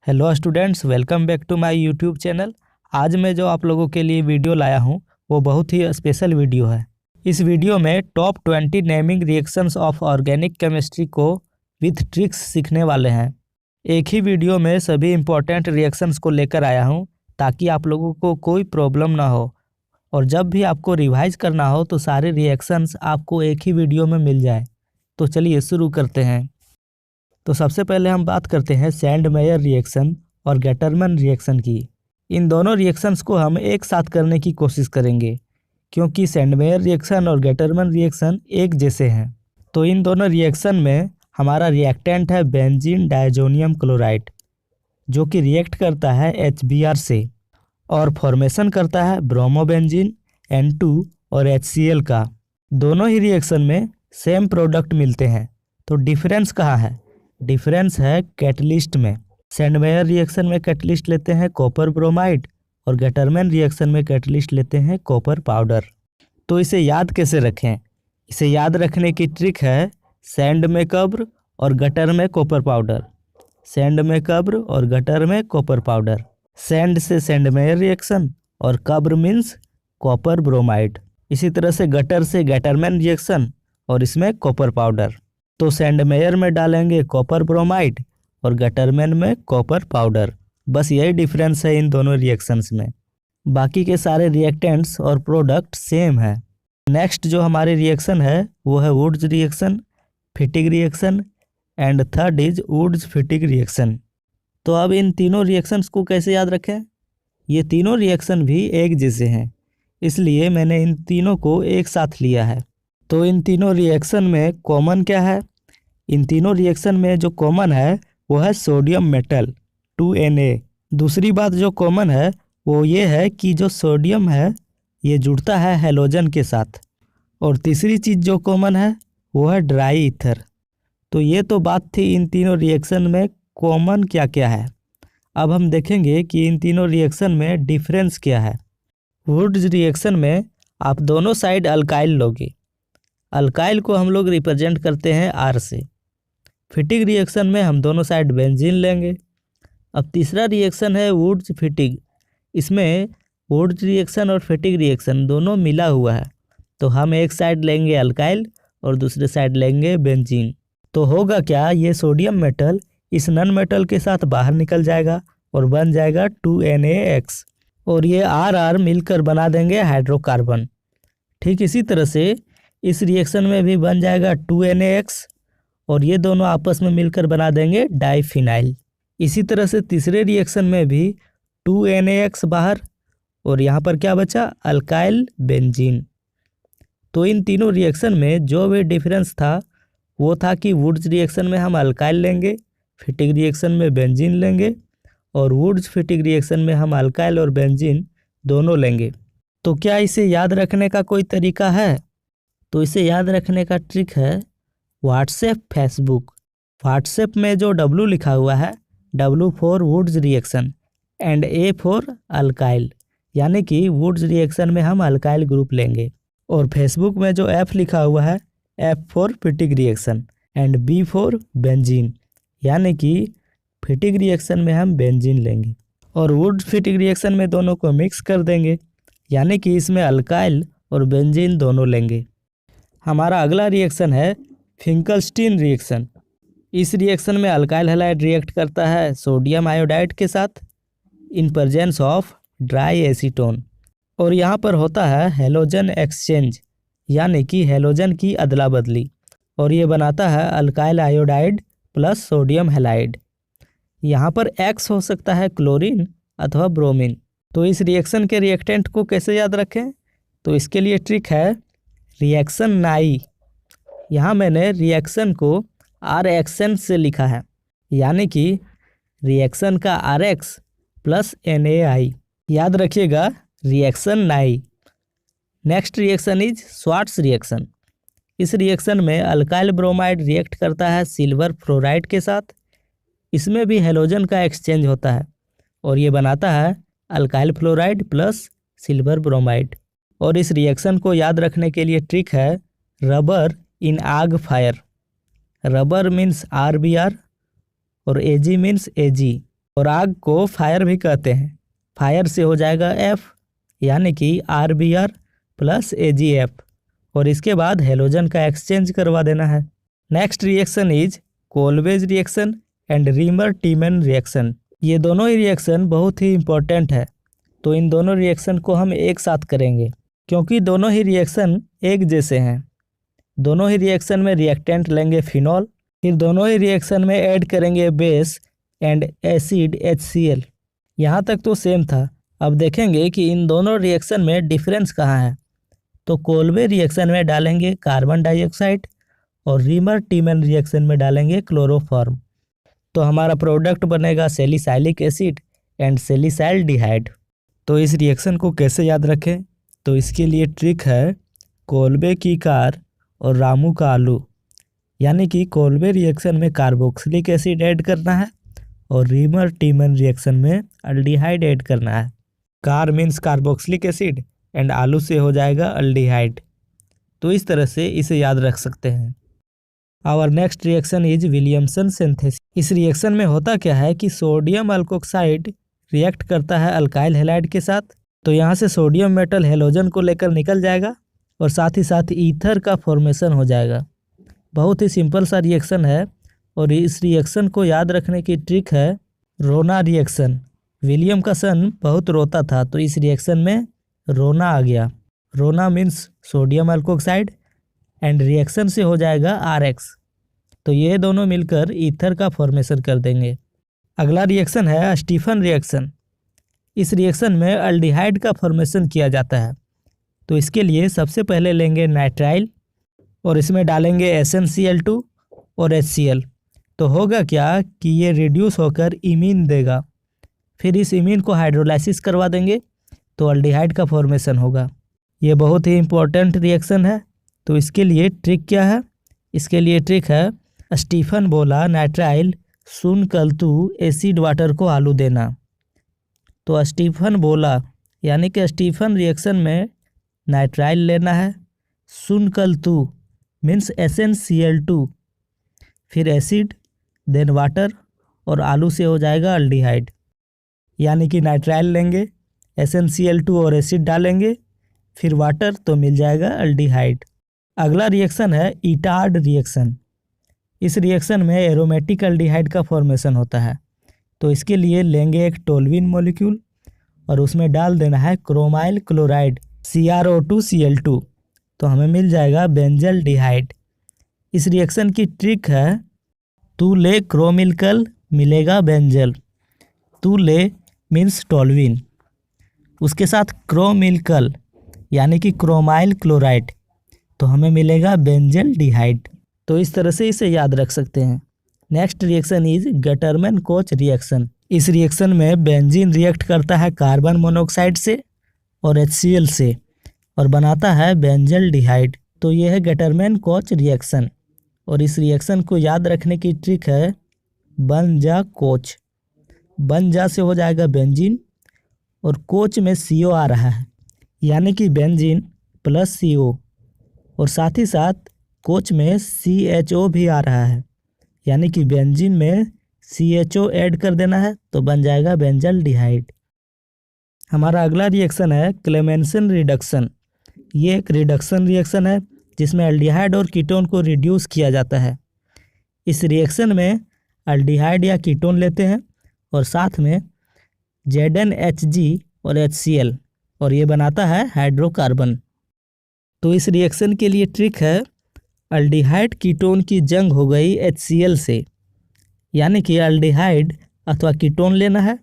Hello students, welcome back to my YouTube channel. आज मैं जो आप लोगों के लिए वीडियो लाया हूं वो बहुत ही स्पेशल वीडियो है। इस वीडियो में top 20 naming reactions of organic chemistry को विथ ट्रिक्स सीखने वाले हैं। एक ही वीडियो में सभी इंपॉर्टेंट रिएक्शंस को लेकर आया हूं ताकि आप लोगों को कोई प्रॉब्लम ना हो और जब भी आपको रिवाइज करना हो तो सारे रिएक्शंस आपको एक ही वीडियो में मिल जाए। तो चलिए शुरू करते हैं। तो सबसे पहले हम बात करते हैं सैंडमेयर रिएक्शन और गेटरमैन रिएक्शन की। इन दोनों रिएक्शंस को हम एक साथ करने की कोशिश करेंगे क्योंकि सैंडमेयर रिएक्शन और गेटरमैन रिएक्शन एक जैसे हैं। तो इन दोनों रिएक्शन में हमारा रिएक्टेंट है बेंजीन डायजोनियम क्लोराइड, जो कि रिएक्ट करता है HBr से और फॉर्मेशन करता है ब्रोमोबेंजीन N2 और HCl का। दोनों ही रिएक्शन में सेम प्रोडक्ट मिलते हैं। तो डिफरेंस कहाँ है? डिफरेंस है कैटलिस्ट में। सैंडमेयर रिएक्शन में कैटलिस्ट लेते हैं कॉपर ब्रोमाइड और गेटरमैन रिएक्शन में कैटलिस्ट लेते हैं कॉपर पाउडर। तो इसे याद कैसे रखें? इसे याद रखने की ट्रिक है सैंड में कब्र और गटर में कॉपर पाउडर। सैंड में कब्र और गटर में कॉपर पाउडर। सैंड से सैंडमेयर रिएक्शन और कब्र मीन्स कॉपर ब्रोमाइड। इसी तरह से गटर से गेटरमैन रिएक्शन और इसमें कॉपर पाउडर। तो सैंडमेयर में डालेंगे कॉपर ब्रोमाइड और गटरमैन में कॉपर पाउडर। बस यही डिफरेंस है इन दोनों रिएक्शंस में। बाकी के सारे रिएक्टेंट्स और प्रोडक्ट सेम है। नेक्स्ट जो हमारी रिएक्शन है वो है Wurtz reaction, Fittig reaction and third is Wurtz Fittig reaction. तो अब इन तीनों रिएक्शंस को कैसे याद रखें? ये तीनों रिएक्शन भी एक जैसे हैं, इसलिए मैंने इन तीनों को एक साथ लिया है। तो इन तीनों रिएक्शन में कॉमन क्या है? इन तीनों रिएक्शन में जो कॉमन है वो है सोडियम मेटल 2Na। दूसरी बात जो कॉमन है वो ये है कि जो सोडियम है ये जुड़ता है हैलोजन के साथ। और तीसरी चीज़ जो कॉमन है वो है ड्राई ईथर। तो ये तो बात थी इन तीनों रिएक्शन में कॉमन क्या क्या है। अब हम देखेंगे कि इन तीनों रिएक्शन में डिफरेंस क्या है। वुड्स रिएक्शन में आप दोनों साइड अल्काइल लोगे। अल्काइल को हम लोग रिप्रेजेंट करते हैं R से। फिटिग रिएक्शन में हम दोनों साइड बेंजीन लेंगे। अब तीसरा रिएक्शन है वुड्स फिटिग। इसमें वुड्स रिएक्शन और फिटिग रिएक्शन दोनों मिला हुआ है। तो हम एक साइड लेंगे अल्काइल और दूसरे साइड लेंगे बेंजीन। तो होगा क्या, ये सोडियम मेटल इस नन मेटल के साथ बाहर निकल जाएगा और बन जाएगा 2NaX और ये RR मिलकर बना देंगे हाइड्रोकार्बन। ठीक इसी तरह से इस रिएक्शन में भी बन जाएगा 2NaX और ये दोनों आपस में मिलकर बना देंगे डाइफिनाइल। इसी तरह से तीसरे रिएक्शन में भी 2NaX बाहर और यहाँ पर क्या बचा? Alkyl benzene. तो इन तीनों रिएक्शन में जो भी डिफरेंस था वो था कि वुड्स रिएक्शन में हम अल्काइल लेंगे, फिटिग रिएक्शन में बेंजीन लेंगे और वुड्स फिटिग रिएक्शन में हम अल्काइल और बेंजीन दोनों लेंगे। तो क्या इसे याद रखने का कोई तरीका है? तो इसे याद रखने का ट्रिक है व्हाट्सएप फेसबुक। व्हाट्सएप में जो W लिखा हुआ है, W for Wurtz reaction and A for alkyl, यानी कि वुड्स रिएक्शन में हम अल्काइल ग्रुप लेंगे। और फेसबुक में जो F लिखा हुआ है, F for Fittig reaction and B for benzene, यानी कि फिटिग रिएक्शन में हम बेंजीन लेंगे और वुड्स फिटिग रिएक्शन में दोनों को मिक्स कर देंगे, यानी कि इसमें अल्काइल और बेंजीन दोनों लेंगे। हमारा अगला रिएक्शन है फिंकलस्टीन रिएक्शन। इस रिएक्शन में अल्काइल हैलाइड रिएक्ट करता है सोडियम आयोडाइड के साथ in presence of dry acetone और यहाँ पर होता है हैलोजन एक्सचेंज, यानी कि हैलोजन की अदला बदली, और ये बनाता है alkyl iodide plus sodium halide. यहाँ पर X हो सकता है क्लोरीन अथवा ब्रोमीन। तो इस रिएक्शन के रिएक्टेंट को कैसे याद रखें? तो इसके लिए ट्रिक है रिएक्शन नाई। यहाँ मैंने रिएक्शन को RXN से लिखा है, यानी कि रिएक्शन का RX प्लस NaI। याद रखिएगा रिएक्शन नाई। Next reaction is Swarts reaction. इस रिएक्शन में अल्काइल ब्रोमाइड रिएक्ट करता है सिल्वर फ्लोराइड के साथ। इसमें भी हैलोजन का एक्सचेंज होता है और ये बनाता है alkyl fluoride plus silver bromide. और इस रिएक्शन को याद रखने के लिए ट्रिक है रबर इन आग फायर। रबर मीन्स RBr और Ag मीन्स Ag और आग को फायर भी कहते हैं। फायर से हो जाएगा F, यानी कि RBr प्लस AgF, और इसके बाद हेलोजन का एक्सचेंज करवा देना है। Next reaction is Kolbe's reaction and reamer टीमन reaction. ये दोनों ही रिएक्शन बहुत ही इम्पोर्टेंट है, तो इन दोनों रिएक्शन को हम एक साथ करेंगे क्योंकि दोनों ही रिएक्शन एक जैसे हैं। दोनों ही रिएक्शन में रिएक्टेंट लेंगे फिनॉल, फिर दोनों ही रिएक्शन में ऐड करेंगे बेस एंड एसिड HCl। यहाँ तक तो सेम था। अब देखेंगे कि इन दोनों रिएक्शन में डिफरेंस कहाँ है। तो कोलवे रिएक्शन में डालेंगे कार्बन डाइऑक्साइड और रीमर टीमन रिएक्शन में डालेंगे क्लोरोफॉर्म। तो हमारा प्रोडक्ट बनेगा सैलिसाइलिक एसिड एंड सैलिसाइल्डिहाइड। तो इस रिएक्शन को कैसे याद रखें? तो इसके लिए ट्रिक है कोलबे की कार और रामू का आलू, यानी कि कोलबे रिएक्शन में कार्बोक्सिलिक एसिड ऐड करना है और रीमर टीमन रिएक्शन में अल्डिहाइड ऐड करना है। Car means carboxylic acid and आलू से हो जाएगा अल्डिहाइड। तो इस तरह से इसे याद रख सकते हैं। Our next reaction is Williamson synthesis. इस रिएक्शन में होता क्या है कि सोडियम अल्कोक्साइड रिएक्ट करता है अल्काइल हैलाइड के साथ। तो यहाँ से सोडियम मेटल हेलोजन को लेकर निकल जाएगा और साथ ही साथ ईथर का फॉर्मेशन हो जाएगा। बहुत ही सिंपल सा रिएक्शन है और इस रिएक्शन को याद रखने की ट्रिक है रोना रिएक्शन। विलियम का सन बहुत रोता था, तो इस रिएक्शन में रोना आ गया। रोना means sodium alkoxide and reaction से हो जाएगा RX। तो ये दोनों मिलकर ईथर का फॉर्मेशन कर देंगे। अगला रिएक्शन है स्टीफन रिएक्शन। इस रिएक्शन में अल्डिहाइड का फॉर्मेशन किया जाता है। तो इसके लिए सबसे पहले लेंगे नाइट्राइल और इसमें डालेंगे SnCl2 और HCl। तो होगा क्या कि ये रिड्यूस होकर इमीन देगा। फिर इस इमीन को हाइड्रोलाइसिस करवा देंगे तो अल्डिहाइड का फॉर्मेशन होगा। ये बहुत ही इम्पोर्टेंट रिएक्शन है। तो इसके लिए ट्रिक क्या है? इसके लिए ट्रिक है स्टीफन बोला नाइट्राइल सुन कल तू एसिड वाटर को आलू देना। तो स्टीफन बोला यानी कि स्टीफन रिएक्शन में नाइट्राइल लेना है, सुन कल तू मीन्स SnCl2, फिर एसिड, देन वाटर और आलू से हो जाएगा अल्डिहाइड। यानी कि नाइट्राइल लेंगे, SnCl2 और एसिड डालेंगे, फिर वाटर, तो मिल जाएगा अल्डिहाइड। अगला रिएक्शन है इटार्ड रिएक्शन। इस रिएक्शन में एरोमेटिक अल्डिहाइड का फॉर्मेशन होता है। तो इसके लिए लेंगे एक टोल्यूइन मॉलिक्यूल और उसमें डाल देना है क्रोमाइल क्लोराइड CrO2Cl2, तो हमें मिल जाएगा बेंजल डिहाइड। इस रिएक्शन की ट्रिक है तू ले क्रोमिलकल मिलेगा बेंजल। तू ले मीन्स टोल्यूइन, उसके साथ क्रोमिलकल यानी कि क्रोमाइल क्लोराइड, तो हमें मिलेगा बेंजल डिहाइड। तो इस तरह से इसे याद रख सकते हैं। Next reaction is Gattermann coach reaction. इस रिएक्शन में बेंजीन रिएक्ट करता है कार्बन मोनोऑक्साइड से और HCl से और बनाता है बेंजल डिहाइड। तो यह है गटरमैन कोच रिएक्शन। और इस रिएक्शन को याद रखने की ट्रिक है बन जा कोच। बन जा से हो जाएगा बेंजीन और कोच में CO आ रहा है, यानी कि बेंजीन प्लस CO, और साथ ही साथ कोच में CHO भी आ रहा है, यानी कि बेंजीन में CHO ऐड कर देना है तो बन जाएगा बेंजल डिहाइड। हमारा अगला रिएक्शन है क्लेमेंसन रिडक्शन। ये एक रिडक्शन रिएक्शन है जिसमें अल्डिहाइड और कीटोन को रिड्यूस किया जाता है। इस रिएक्शन में अल्डिहाइड या कीटोन लेते हैं और साथ में ZnHg और HCl, और ये बनाता है हाइड्रोकार्बन। तो इस रिएक्शन के लिए ट्रिक है अल्डिहाइड कीटोन की जंग हो गई HCl से, यानी कि अल्डिहाइड अथवा कीटोन लेना है,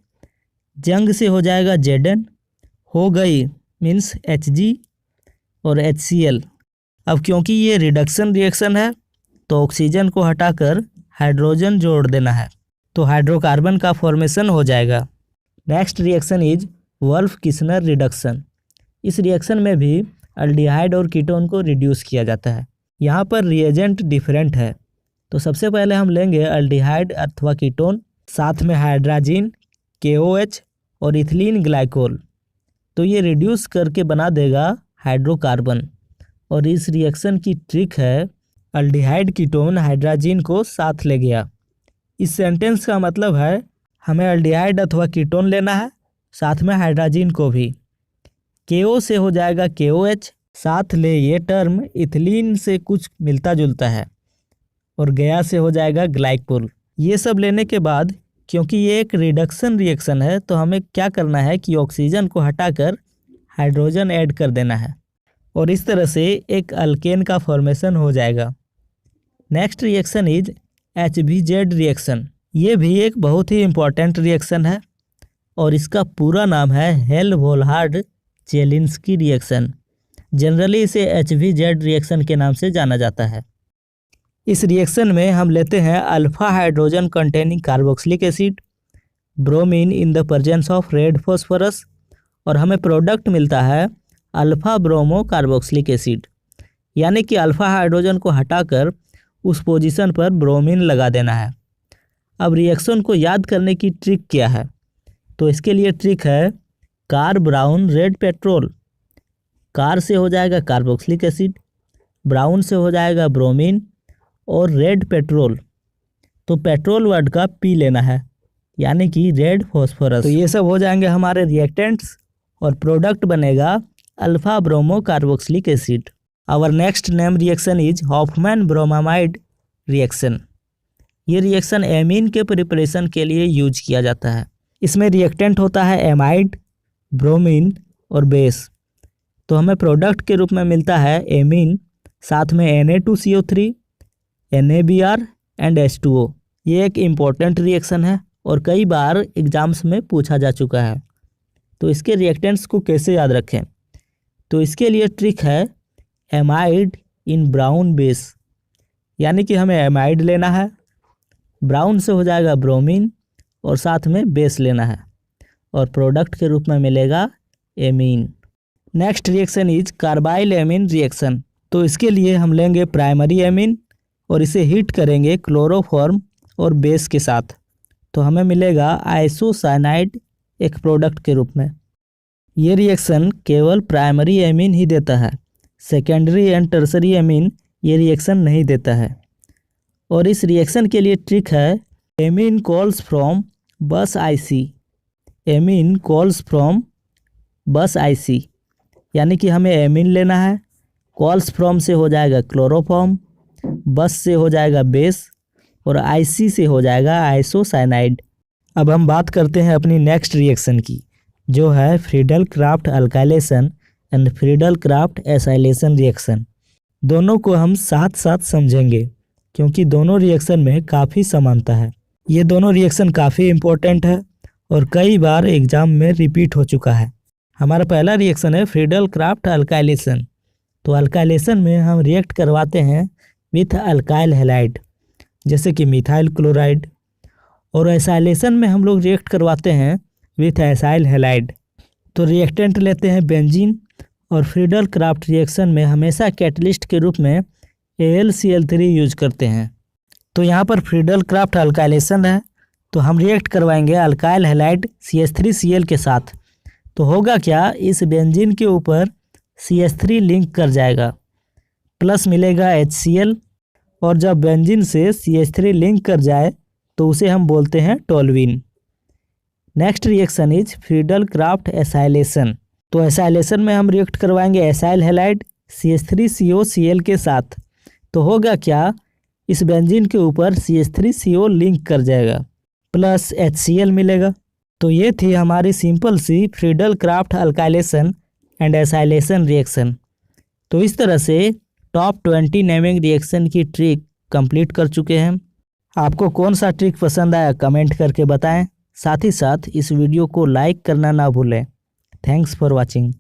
जंग से हो जाएगा Zn, हो गई मीन्स Hg और HCl। अब क्योंकि ये रिडक्शन रिएक्शन है तो ऑक्सीजन को हटाकर हाइड्रोजन जोड़ देना है, तो हाइड्रोकार्बन का फॉर्मेशन हो जाएगा। Next reaction is Wolff Kishner reduction. इस रिएक्शन में भी अल्डिहाइड और कीटोन को रिड्यूस किया जाता है। यहाँ पर रिएजेंट डिफरेंट है। तो सबसे पहले हम लेंगे अल्डिहाइड अथवा कीटोन, साथ में हाइड्राजीन KOH और इथिलीन ग्लाइकोल, तो ये रिड्यूस करके बना देगा हाइड्रोकार्बन। और इस रिएक्शन की ट्रिक है अल्डिहाइड कीटोन हाइड्राजीन को साथ ले गया। इस सेंटेंस का मतलब है हमें एल्डिहाइड अथवा कीटोन लेना है, साथ में हाइड्रोजन को भी। KO से हो जाएगा KOH, साथ ले ये टर्म इथिलीन से कुछ मिलता जुलता है, और गया से हो जाएगा ग्लाइकोल। ये सब लेने के बाद क्योंकि ये एक रिडक्शन रिएक्शन है तो हमें क्या करना है कि ऑक्सीजन को हटाकर हाइड्रोजन ऐड कर देना है, और इस तरह से एक अल्केन का फॉर्मेशन हो जाएगा। Next reaction is HBZ reaction. ये भी एक बहुत ही इम्पॉर्टेंट रिएक्शन है और इसका पूरा नाम है हेल-वोल्हार्ड-जेलिंस्की रिएक्शन। जनरली इसे HBZ रिएक्शन के नाम से जाना जाता है। इस रिएक्शन में हम लेते हैं alpha hydrogen containing carboxylic acid, bromine in the presence of red phosphorus, और हमें प्रोडक्ट मिलता है अल्फा ब्रोमो कार्बोक्सिलिक एसिड। यानी कि अल्फा हाइड्रोजन को हटाकर उस पोजीशन पर ब्रोमीन लगा देना है। अब रिएक्शन को याद करने की ट्रिक क्या है? तो इसके लिए ट्रिक है car brown red petrol. Car से हो जाएगा कार्बोक्सिलिक एसिड, ब्राउन से हो जाएगा ब्रोमीन, और रेड पेट्रोल, तो पेट्रोल वर्ड का पी लेना है, यानी कि रेड फॉस्फोरस। तो ये सब हो जाएंगे हमारे रिएक्टेंट्स और प्रोडक्ट बनेगा alpha bromo carboxylic acid. Our next name reaction is Hofmann bromamide reaction. ये रिएक्शन एमीन के प्रिपरेशन के लिए यूज किया जाता है। इसमें रिएक्टेंट होता है एमाइड, ब्रोमीन और बेस। तो हमें प्रोडक्ट के रूप में मिलता है एमीन, साथ में Na2CO3, NaBr एंड H2O। ये एक इम्पॉर्टेंट रिएक्शन है और कई बार एग्जाम्स में पूछा जा चुका है। तो इसके रिएक्टेंट्स को कैसे याद रखें? तो इसके लिए ट्रिक है एमाइड इन ब्राउन बेस, यानी कि हमें एमाइड लेना है, ब्राउन से हो जाएगा ब्रोमीन और साथ में बेस लेना है, और प्रोडक्ट के रूप में मिलेगा amine. Next reaction is carbyl amine reaction. तो इसके लिए हम लेंगे प्राइमरी एमीन और इसे हीट करेंगे क्लोरोफॉर्म और बेस के साथ, तो हमें मिलेगा आइसोसाइनाइड एक प्रोडक्ट के रूप में। ये रिएक्शन केवल प्राइमरी एमीन ही देता है, सेकेंडरी एंड टर्सरी एमीन ये रिएक्शन नहीं देता है। और इस रिएक्शन के लिए ट्रिक है एमीन कॉल्स फ्रॉम बस आईसी। एमीन कॉल्स फ्रॉम बस आईसी, यानी कि हमें एमीन लेना है, कॉल्स फ्रॉम से हो जाएगा क्लोरोफॉर्म, बस से हो जाएगा बेस, और आईसी से हो जाएगा आइसोसाइनाइड। अब हम बात करते हैं अपनी नेक्स्ट रिएक्शन की, जो है Friedel Crafts alkylation and Friedel Crafts acylation reaction. दोनों को हम साथ साथ समझेंगे क्योंकि दोनों रिएक्शन में काफ़ी समानता है। ये दोनों रिएक्शन काफ़ी इम्पोर्टेंट है और कई बार एग्जाम में रिपीट हो चुका है। हमारा पहला रिएक्शन है फ्रीडल क्राफ्ट अल्काइलेशन। तो अल्काइलेशन में हम रिएक्ट करवाते हैं विथ अल्काइल हैलाइड, जैसे कि मिथाइल क्लोराइड, और एसाइलेशन में हम लोग रिएक्ट करवाते हैं विथ एसाइल हैलाइड। तो रिएक्टेंट लेते हैं बेंजीन, और फ्रीडल क्राफ्ट रिएक्शन में हमेशा कैटलिस्ट के रूप में AlCl3 यूज करते हैं। तो यहाँ पर फ्रीडल क्राफ्ट अल्काइलेशन है, तो हम रिएक्ट करवाएंगे अल्काइल हैलाइड CH3Cl के साथ। तो होगा क्या, इस बेंजीन के ऊपर CH3 लिंक कर जाएगा, प्लस मिलेगा HCl, और जब बेंजीन से CH3 लिंक कर जाए तो उसे हम बोलते हैं toluene. Next reaction is Friedel Crafts acylation. तो एसाइलेशन में हम रिएक्ट करवाएंगे एसाइल हैलाइड CH3COCl के साथ। तो होगा क्या, इस बेंजीन के ऊपर CH3CO लिंक कर जाएगा, प्लस HCl मिलेगा। तो ये थी हमारी सिंपल सी Friedel Crafts alkylation and acylation reaction. तो इस तरह से टॉप 20 नेमिंग रिएक्शन की ट्रिक कंप्लीट कर चुके हैं। आपको कौन सा ट्रिक पसंद आया कमेंट करके बताएं। साथ ही साथ इस वीडियो को लाइक करना ना भूलें। Thanks for watching.